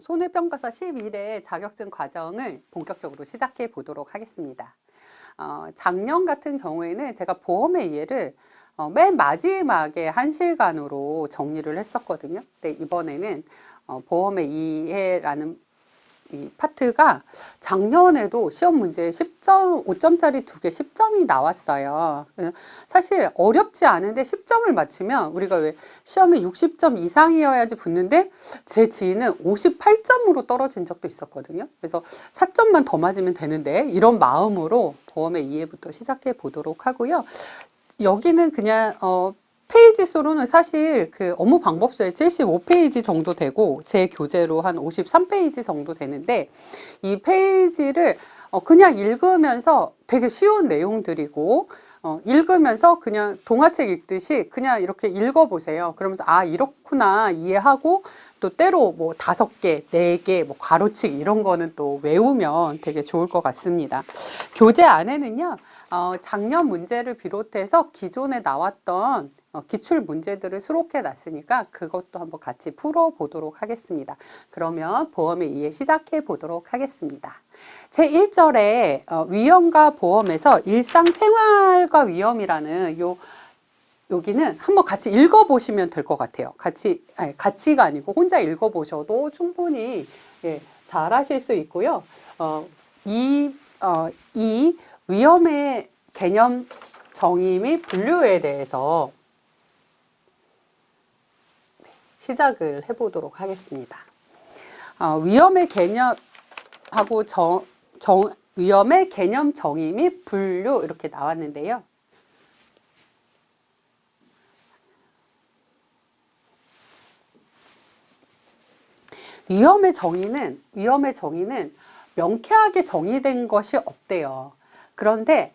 손해평가사 11회 자격증 과정을 본격적으로 시작해 보도록 하겠습니다. 작년 같은 경우에는 제가 보험의 이해를 맨 마지막에 1시간으로 정리를 했었거든요. 근데 이번에는 보험의 이해라는 이 파트가 작년에도 시험 문제에 10점, 5점짜리 2개 10점이 나왔어요. 사실 어렵지 않은데 10점을 맞추면 우리가 왜 시험에 60점 이상이어야지 붙는데 제 지인은 58점으로 떨어진 적도 있었거든요. 그래서 4점만 더 맞으면 되는데 이런 마음으로 보험의 이해부터 시작해 보도록 하고요. 여기는 그냥 페이지 수로는 사실 그 업무 방법서에 75페이지 정도 되고 제 교재로 한 53페이지 정도 되는데 이 페이지를 그냥 읽으면서 되게 쉬운 내용들이고 읽으면서 그냥 동화책 읽듯이 그냥 이렇게 읽어보세요. 그러면서 아 이렇구나 이해하고 또 때로 뭐 5개, 4개, 뭐 괄호치기 이런 거는 또 외우면 되게 좋을 것 같습니다. 교재 안에는요, 작년 문제를 비롯해서 기존에 나왔던 기출 문제들을 수록해 놨으니까 그것도 한번 같이 풀어보도록 하겠습니다. 그러면 보험의 이해 시작해 보도록 하겠습니다. 제1절에 위험과 보험에서 일상생활과 위험이라는 여기는 한번 같이 읽어보시면 될 것 같아요. 같이가 아니고 혼자 읽어보셔도 충분히 잘 하실 수 있고요. 이 위험의 개념 정의 및 분류에 대해서 시작을 해보도록 하겠습니다. 위험의 개념하고 위험의 개념 정의 및 분류 이렇게 나왔는데요. 위험의 정의는 명쾌하게 정의된 것이 없대요. 그런데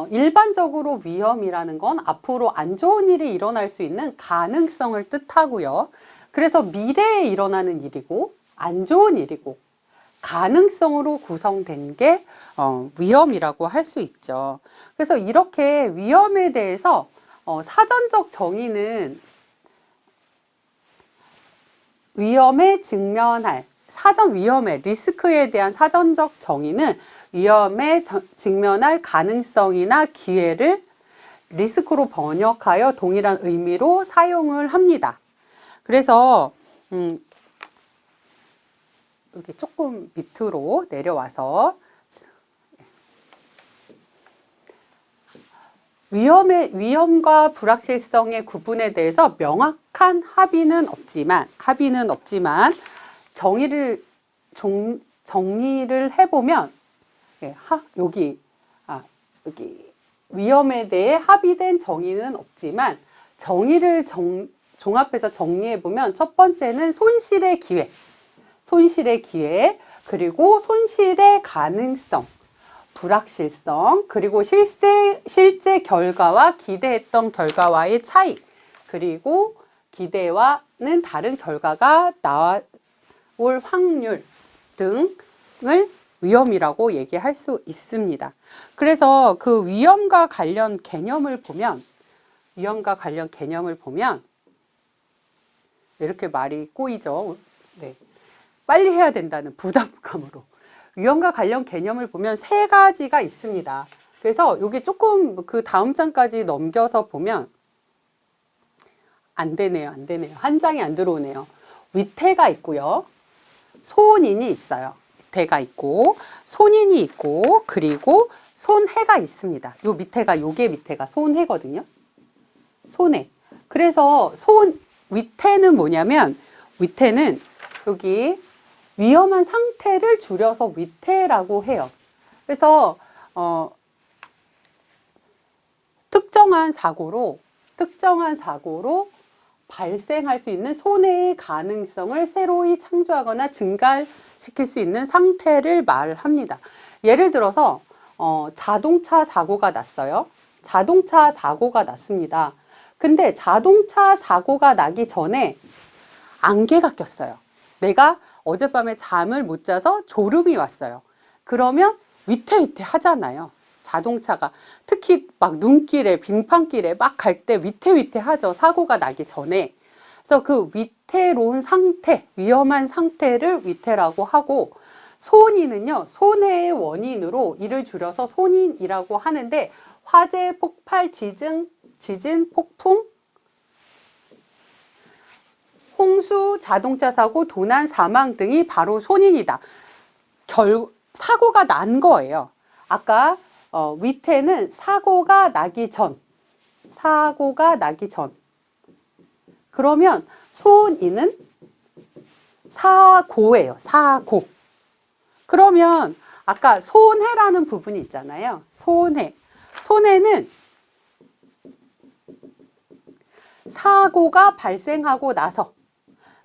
일반적으로 위험이라는 건 앞으로 안 좋은 일이 일어날 수 있는 가능성을 뜻하고요. 그래서 미래에 일어나는 일이고 안 좋은 일이고 가능성으로 구성된 게 위험이라고 할 수 있죠. 그래서 이렇게 위험에 대해서 사전적 정의는 위험에 직면할 위험의 리스크에 대한 사전적 정의는 위험에 직면할 가능성이나 기회를 리스크로 번역하여 동일한 의미로 사용을 합니다. 그래서 여기 조금 밑으로 내려와서 위험과 불확실성의 구분에 대해서 명확한 합의는 없지만 정리를 해보면 여기 위험에 대해 합의된 정의는 없지만 정의를 종합해서 정리해보면 첫 번째는 손실의 기회, 그리고 손실의 가능성, 불확실성, 그리고 실제 결과와 기대했던 결과와의 차이, 그리고 기대와는 다른 결과가 나올 확률 등을 위험이라고 얘기할 수 있습니다. 그래서 그 위험과 관련 개념을 보면 이렇게 말이 꼬이죠. 네. 빨리 해야 된다는 부담감으로. 위험과 관련 개념을 보면 3가지가 있습니다. 그래서 여기 조금 그 다음 장까지 넘겨서 보면 안 되네요. 한 장이 안 들어오네요. 위태가 있고요. 손인이 있어요. 위태가 있고 손인이 있고 그리고 손해가 있습니다. 요게 밑에가 손해거든요. 손해. 그래서 위태는 뭐냐면 위태는 여기 위험한 상태를 줄여서 위태라고 해요. 그래서 특정한 사고로 발생할 수 있는 손해의 가능성을 새로이 창조하거나 증가시킬 수 있는 상태를 말합니다. 예를 들어서 자동차 사고가 났어요. 자동차 사고가 났습니다. 근데 자동차 사고가 나기 전에 안개가 꼈어요. 내가 어젯밤에 잠을 못 자서 졸음이 왔어요. 그러면 위태위태 하잖아요. 자동차가 특히 막 눈길에 빙판길에 막 갈 때 위태위태 하죠. 사고가 나기 전에. 그래서 그 위태로운 상태, 위험한 상태를 위태라고 하고, 손인은요, 손해의 원인으로 이를 줄여서 손인이라고 하는데, 화재, 폭발, 지진, 폭풍, 홍수, 자동차 사고, 도난, 사망 등이 바로 손인이다. 사고가 난 거예요. 아까 위태는 사고가 나기 전. 그러면 손인은 사고예요. 사고. 그러면 아까 손해라는 부분이 있잖아요. 손해는 사고가 발생하고 나서.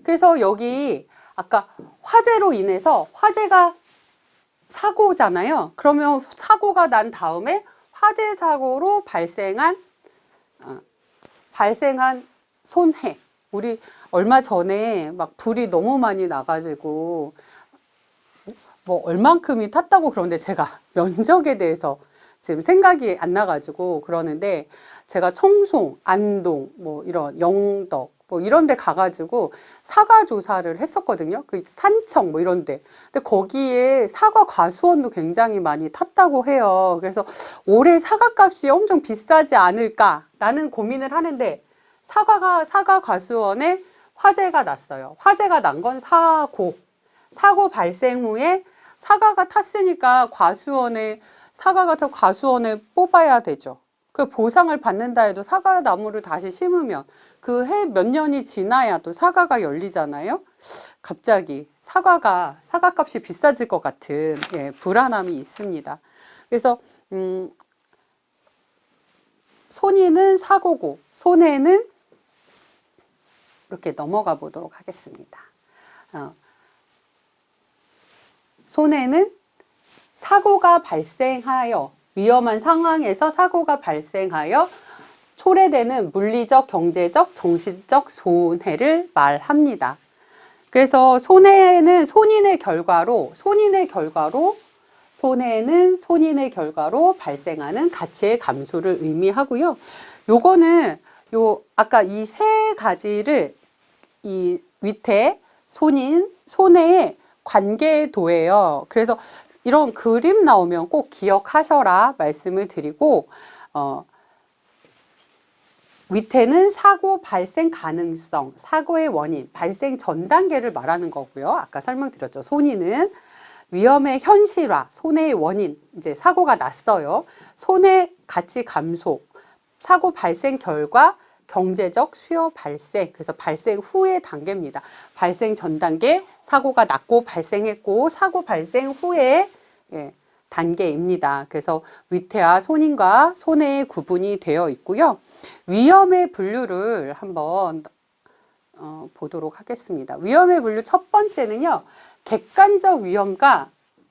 그래서 여기 아까 화재로 인해서 화재가 사고잖아요. 그러면 사고가 난 다음에 화재 사고로 발생한 손해. 우리 얼마 전에 막 불이 너무 많이 나가지고 뭐 얼만큼이 탔다고 그러는데 제가 면적에 대해서 지금 생각이 안 나가지고 그러는데, 제가 청송, 안동, 뭐 이런 영덕 뭐 이런 데 가가지고 사과 조사를 했었거든요. 그 산청 뭐 이런 데. 근데 거기에 사과 과수원도 굉장히 많이 탔다고 해요. 그래서 올해 사과 값이 엄청 비싸지 않을까라는 고민을 하는데, 사과 과수원에 화재가 났어요. 화재가 난 건 사고 발생 후에 사과가 탔으니까 사과가 더 과수원에 뽑아야 되죠. 그 보상을 받는다 해도 사과 나무를 다시 심으면 그 해 몇 년이 지나야 또 사과가 열리잖아요. 갑자기 사과값이 비싸질 것 같은 불안함이 있습니다. 그래서 손해는 사고고, 손해는 이렇게 넘어가 보도록 하겠습니다. 손해는 사고가 발생하여, 위험한 상황에서 사고가 발생하여 초래되는 물리적, 경제적, 정신적 손해를 말합니다. 그래서 손해는 손인의 결과로 발생하는 가치의 감소를 의미하고요. 요거는 아까 이 세 가지를 이 위태, 손인, 손해의 관계도예요. 그래서 이런 그림 나오면 꼭 기억하셔라 말씀을 드리고, 위태는 사고 발생 가능성, 사고의 원인, 발생 전 단계를 말하는 거고요. 아까 설명드렸죠. 손인은 위험의 현실화, 손해의 원인, 이제 사고가 났어요. 손해 가치 감소, 사고 발생 결과, 경제적 수요 발생, 그래서 발생 후의 단계입니다. 발생 전 단계, 사고가 났고 발생했고, 사고 발생 후의 단계입니다. 그래서 위태와 손인과 손해의 구분이 되어 있고요. 위험의 분류를 한번 보도록 하겠습니다. 위험의 분류 첫 번째는요, 객관적 위험과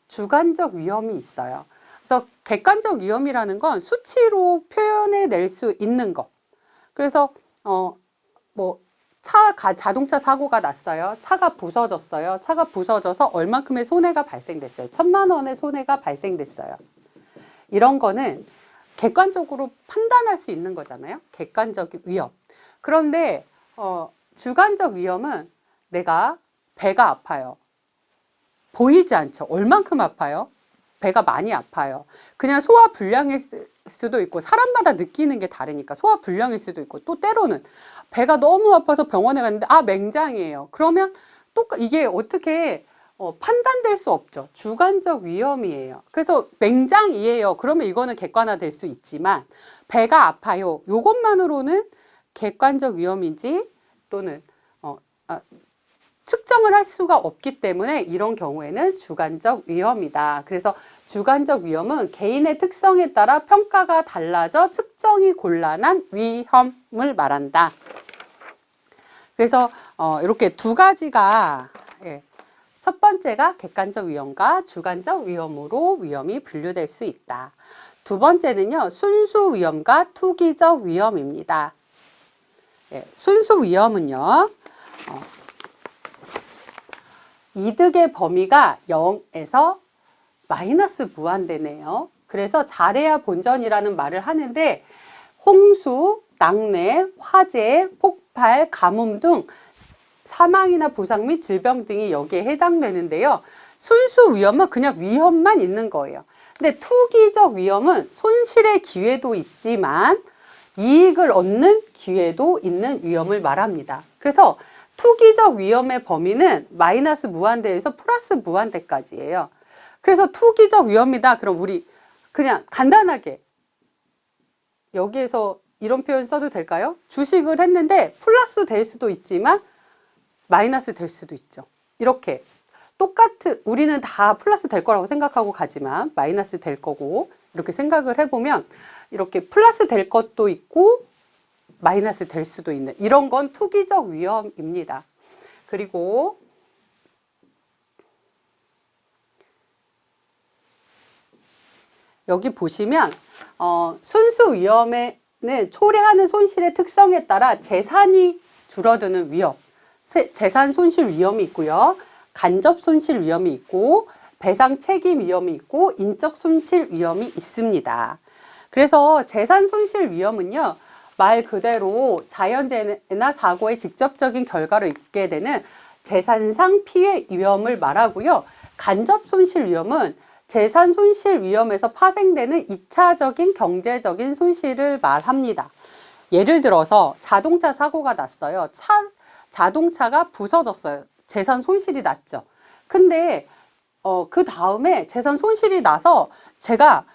주관적 위험이 있어요. 그래서 객관적 위험이라는 건 수치로 표현해 낼 수 있는 것. 그래서 자동차 사고가 났어요. 차가 부서졌어요. 차가 부서져서 얼만큼의 손해가 발생됐어요. 1,000만 원의 손해가 발생됐어요. 이런 거는 객관적으로 판단할 수 있는 거잖아요. 객관적 위험. 그런데 주관적 위험은 내가 배가 아파요. 보이지 않죠. 얼만큼 아파요? 배가 많이 아파요. 그냥 소화불량일 수도 있고, 사람마다 느끼는 게 다르니까 소화불량일 수도 있고, 또 때로는 배가 너무 아파서 병원에 갔는데 맹장이에요. 그러면 또 이게 어떻게 판단될 수 없죠. 주관적 위험이에요. 그래서 맹장이에요. 그러면 이거는 객관화될 수 있지만, 배가 아파요. 이것만으로는 객관적 위험인지 또는 측정을 할 수가 없기 때문에 이런 경우에는 주관적 위험이다. 그래서 주관적 위험은 개인의 특성에 따라 평가가 달라져 측정이 곤란한 위험을 말한다. 그래서 이렇게 두 가지가, 첫 번째가 객관적 위험과 주관적 위험으로 위험이 분류될 수 있다. 두 번째는요, 순수 위험과 투기적 위험입니다. 순수 위험은요, 이득의 범위가 0에서 마이너스 무한대네요. 그래서 잘해야 본전이라는 말을 하는데, 홍수, 낙뢰, 화재, 폭발, 폭발, 가뭄 등 사망이나 부상 및 질병 등이 여기에 해당되는데요. 순수 위험은 그냥 위험만 있는 거예요. 근데 투기적 위험은 손실의 기회도 있지만 이익을 얻는 기회도 있는 위험을 말합니다. 그래서 투기적 위험의 범위는 마이너스 무한대에서 플러스 무한대까지예요. 그래서 투기적 위험이다. 그럼 우리 그냥 간단하게 여기에서 이런 표현 써도 될까요? 주식을 했는데 플러스 될 수도 있지만 마이너스 될 수도 있죠. 이렇게 우리는 다 플러스 될 거라고 생각하고 가지만 마이너스 될 거고 이렇게 생각을 해보면 이렇게 플러스 될 것도 있고 마이너스 될 수도 있는 이런 건 투기적 위험입니다. 그리고 여기 보시면 순수 위험에는 초래하는 손실의 특성에 따라 재산이 줄어드는 위험, 재산 손실 위험이 있고요. 간접 손실 위험이 있고 배상 책임 위험이 있고 인적 손실 위험이 있습니다. 그래서 재산 손실 위험은요. 말 그대로 자연재해나 사고의 직접적인 결과로 있게 되는 재산상 피해 위험을 말하고요. 간접 손실 위험은 재산 손실 위험에서 파생되는 2차적인 경제적인 손실을 말합니다. 예를 들어서 자동차 사고가 났어요. 자동차가 부서졌어요. 재산 손실이 났죠. 근데 그 다음에 재산 손실이 나서 제가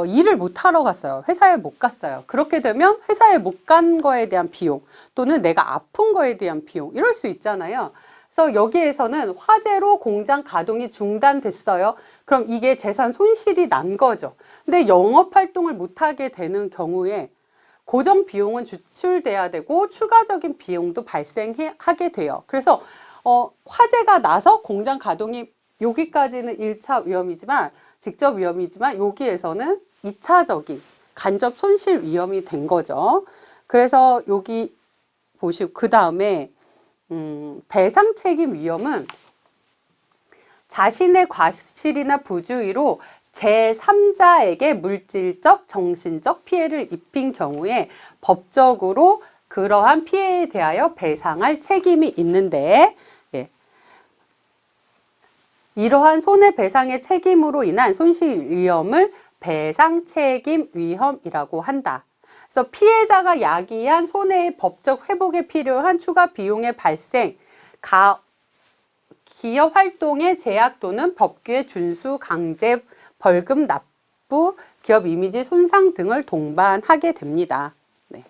일을 못 하러 갔어요. 회사에 못 갔어요. 그렇게 되면 회사에 못 간 거에 대한 비용 또는 내가 아픈 거에 대한 비용 이럴 수 있잖아요. 그래서 여기에서는 화재로 공장 가동이 중단됐어요. 그럼 이게 재산 손실이 난 거죠. 근데 영업 활동을 못 하게 되는 경우에 고정 비용은 지출돼야 되고 추가적인 비용도 발생하게 돼요. 그래서 화재가 나서 공장 가동이 여기까지는 1차 위험이지만 직접 위험이지만 여기에서는 2차적인 간접 손실 위험이 된 거죠. 그래서 여기 보시고 그 다음에 배상 책임 위험은 자신의 과실이나 부주의로 제3자에게 물질적, 정신적 피해를 입힌 경우에 법적으로 그러한 피해에 대하여 배상할 책임이 있는데 이러한 손해배상의 책임으로 인한 손실 위험을 배상 책임 위험이라고 한다. 그래서 피해자가 야기한 손해의 법적 회복에 필요한 추가 비용의 발생, 기업 활동의 제약 또는 법규의 준수, 강제 벌금 납부, 기업 이미지 손상 등을 동반하게 됩니다. 네.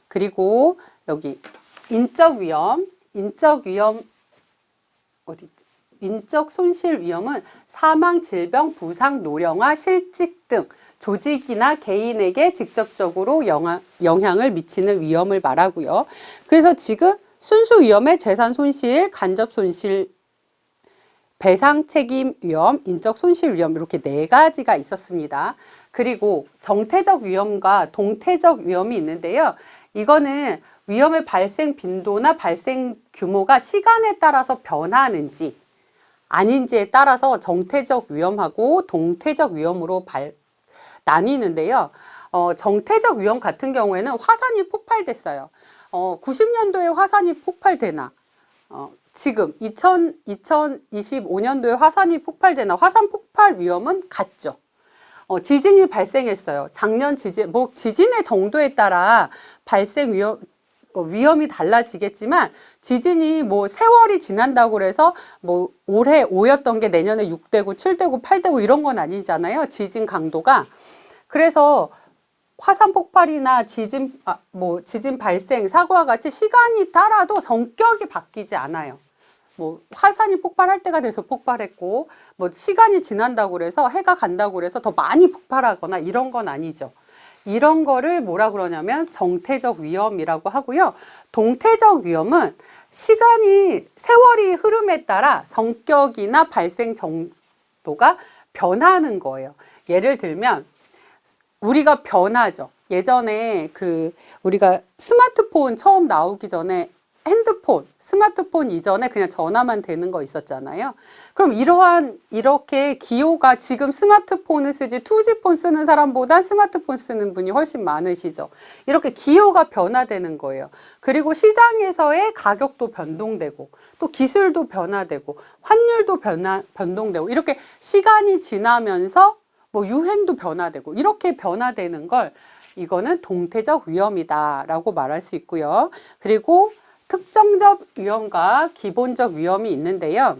그리고 여기 인적 위험, 인적 손실 위험은 사망, 질병, 부상, 노령화, 실직 등 조직이나 개인에게 직접적으로 영향을 미치는 위험을 말하고요. 그래서 지금 순수 위험의 재산 손실, 간접 손실, 배상 책임 위험, 인적 손실 위험 이렇게 4가지가 있었습니다. 그리고 정태적 위험과 동태적 위험이 있는데요. 이거는 위험의 발생 빈도나 발생 규모가 시간에 따라서 변하는지 아닌지에 따라서 정태적 위험하고 동태적 위험으로 나뉘는데요. 정태적 위험 같은 경우에는 화산이 폭발됐어요. 90년도에 화산이 폭발되나 지금 2025년도에 화산이 폭발되나 화산 폭발 위험은 같죠. 지진이 발생했어요. 작년 지진의 정도에 따라 발생 위험이 달라지겠지만 지진이 세월이 지난다고 그래서 올해 5였던 게 내년에 6되고 7되고 8되고 이런 건 아니잖아요. 지진 강도가. 그래서 화산 폭발이나 지진 발생 사고와 같이 시간이 따라도 성격이 바뀌지 않아요. 화산이 폭발할 때가 돼서 폭발했고 시간이 지난다고 그래서 해가 간다고 그래서 더 많이 폭발하거나 이런 건 아니죠. 이런 거를 뭐라 그러냐면 정태적 위험이라고 하고요. 동태적 위험은 세월이 흐름에 따라 성격이나 발생 정도가 변하는 거예요. 예를 들면 우리가 변하죠. 예전에 우리가 스마트폰 처음 나오기 전에 핸드폰, 스마트폰 이전에 그냥 전화만 되는 거 있었잖아요. 그럼 이렇게 기호가 지금 스마트폰을 쓰지 2G폰 쓰는 사람보다 스마트폰 쓰는 분이 훨씬 많으시죠. 이렇게 기호가 변화되는 거예요. 그리고 시장에서의 가격도 변동되고 또 기술도 변화되고 환율도 변동되고 이렇게 시간이 지나면서 뭐 유행도 변화되고 이렇게 변화되는 걸 이거는 동태적 위험이다라고 말할 수 있고요. 그리고 특정적 위험과 기본적 위험이 있는데요.